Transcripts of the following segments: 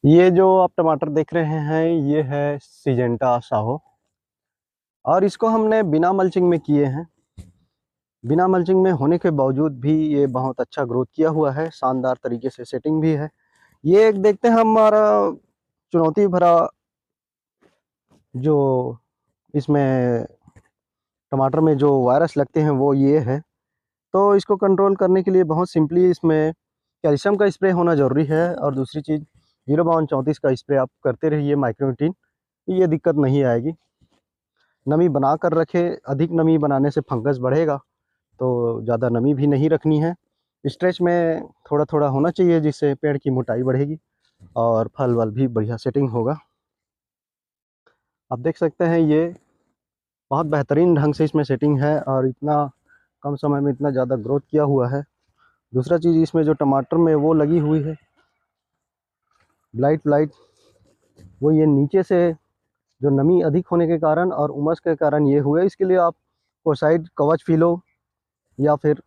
ये जो आप टमाटर देख रहे हैं ये है सिजेंटा साहो। और इसको हमने बिना मल्चिंग में किए हैं। बिना मल्चिंग में होने के बावजूद भी ये बहुत अच्छा ग्रोथ किया हुआ है, शानदार तरीके से सेटिंग भी है। ये एक देखते हैं हमारा चुनौती भरा जो इसमें टमाटर में जो वायरस लगते हैं वो ये है। तो इसको कंट्रोल करने के लिए बहुत सिंपली इसमें कैल्शियम का स्प्रे होना ज़रूरी है। और दूसरी चीज़ 0/34 का स्प्रे आप करते रहिए माइक्रोन्यूट्रिएंट, ये दिक्कत नहीं आएगी। नमी बना कर रखे, अधिक नमी बनाने से फंगस बढ़ेगा, तो ज़्यादा नमी भी नहीं रखनी है। स्ट्रेच में थोड़ा थोड़ा होना चाहिए जिससे पेड़ की मोटाई बढ़ेगी और फल वल भी बढ़िया सेटिंग होगा। आप देख सकते हैं ये बहुत बेहतरीन ढंग से इसमें सेटिंग है और इतना कम समय में इतना ज़्यादा ग्रोथ किया हुआ है। दूसरा चीज़ इसमें जो टमाटर में वो लगी हुई है ब्लाइट ब्लाइट, वो ये नीचे से जो नमी अधिक होने के कारण और उमस के कारण ये हुआ है। इसके लिए आप कोसाइड कवच फिलो या फिर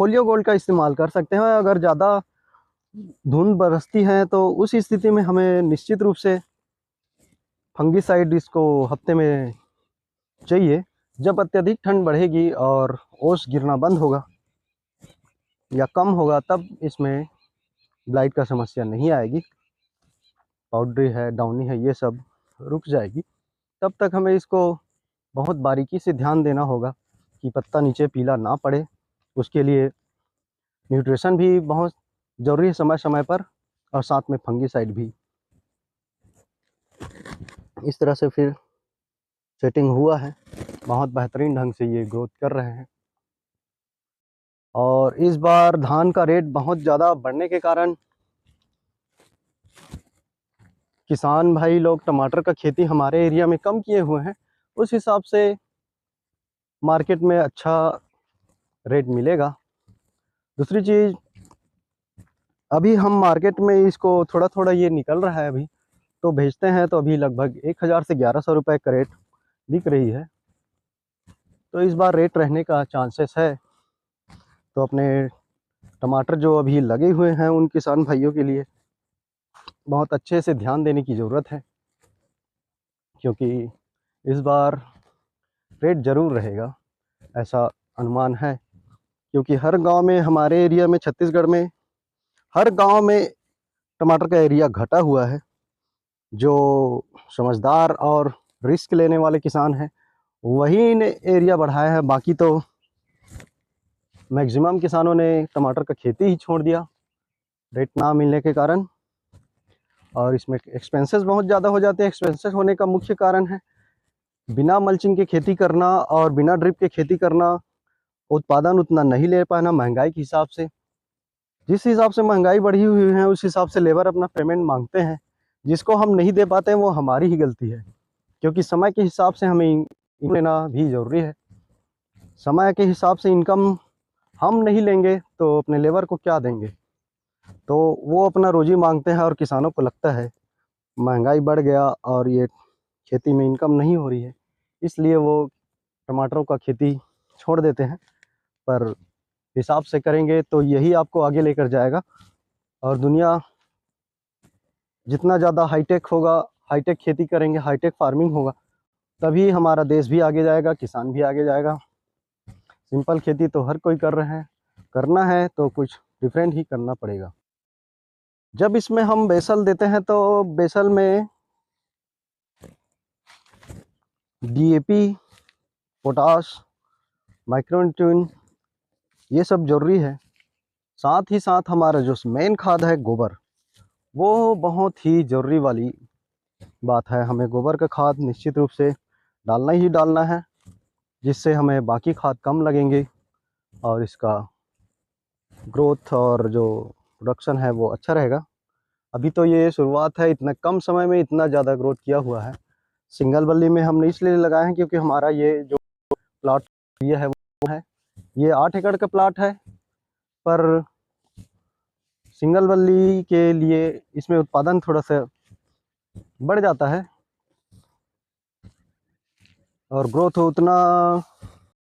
फोलियो गोल्ड का इस्तेमाल कर सकते हैं। अगर ज़्यादा धुंध बरसती है तो उस स्थिति में हमें निश्चित रूप से फंगीसाइड इसको हफ्ते में चाहिए। जब अत्यधिक ठंड बढ़ेगी और ओस गिरना बंद होगा या कम होगा तब इसमें ब्लाइट का समस्या नहीं आएगी। पाउडरी है, डाउनी है, ये सब रुक जाएगी। तब तक हमें इसको बहुत बारीकी से ध्यान देना होगा कि पत्ता नीचे पीला ना पड़े। उसके लिए न्यूट्रिशन भी बहुत ज़रूरी है समय समय पर, और साथ में फंगीसाइड भी। इस तरह से फिर सेटिंग हुआ है, बहुत बेहतरीन ढंग से ये ग्रोथ कर रहे हैं। और इस बार धान का रेट बहुत ज़्यादा बढ़ने के कारण किसान भाई लोग टमाटर का खेती हमारे एरिया में कम किए हुए हैं। उस हिसाब से मार्केट में अच्छा रेट मिलेगा। दूसरी चीज़, अभी हम मार्केट में इसको थोड़ा थोड़ा ये निकल रहा है अभी, तो भेजते हैं तो अभी लगभग 1000 से 1100 रुपये का रेट बिक रही है। तो इस बार रेट रहने का चांसेस है। तो अपने टमाटर जो अभी लगे हुए हैं उन किसान भाइयों के लिए बहुत अच्छे से ध्यान देने की ज़रूरत है, क्योंकि इस बार रेट ज़रूर रहेगा ऐसा अनुमान है। क्योंकि हर गांव में, हमारे एरिया में छत्तीसगढ़ में हर गांव में टमाटर का एरिया घटा हुआ है। जो समझदार और रिस्क लेने वाले किसान हैं वही ने एरिया बढ़ाया है, बाकी तो मैक्सिमम किसानों ने टमाटर का खेती ही छोड़ दिया रेट ना मिलने के कारण। और इसमें एक्सपेंसेस बहुत ज़्यादा हो जाते हैं। एक्सपेंसेस होने का मुख्य कारण है बिना मल्चिंग के खेती करना और बिना ड्रिप के खेती करना, उत्पादन उतना नहीं ले पाना महंगाई के हिसाब से। जिस हिसाब से महंगाई बढ़ी हुई है उस हिसाब से लेबर अपना पेमेंट मांगते हैं, जिसको हम नहीं दे पाते हैं वो हमारी ही गलती है। क्योंकि समय के हिसाब से हमें इनकम लेना भी ज़रूरी है। समय के हिसाब से इनकम हम नहीं लेंगे तो अपने लेबर को क्या देंगे। तो वो अपना रोजी मांगते हैं और किसानों को लगता है महंगाई बढ़ गया और ये खेती में इनकम नहीं हो रही है, इसलिए वो टमाटरों का खेती छोड़ देते हैं। पर हिसाब से करेंगे तो यही आपको आगे लेकर जाएगा। और दुनिया जितना ज़्यादा हाईटेक होगा, हाईटेक खेती करेंगे, हाईटेक फार्मिंग होगा, तभी हमारा देश भी आगे जाएगा, किसान भी आगे जाएगा। सिंपल खेती तो हर कोई कर रहे हैं, करना है तो कुछ डिफरेंट ही करना पड़ेगा। जब इसमें हम बेसल देते हैं तो बेसल में डीएपी, पोटाश, माइक्रोन्यूट्रिएंट, ये सब जरूरी है। साथ ही साथ हमारा जो मेन खाद है गोबर, वो बहुत ही ज़रूरी वाली बात है। हमें गोबर का खाद निश्चित रूप से डालना ही डालना है, जिससे हमें बाकी खाद कम लगेंगे और इसका ग्रोथ और जो प्रोडक्शन है वो अच्छा रहेगा। अभी तो ये शुरुआत है, इतना कम समय में इतना ज़्यादा ग्रोथ किया हुआ है। सिंगल बल्ली में हमने इसलिए लगाए हैं क्योंकि हमारा ये जो प्लाट ये है वो है, ये 8 एकड़ का प्लाट है। पर सिंगल बल्ली के लिए इसमें उत्पादन थोड़ा सा बढ़ जाता है और ग्रोथ उतना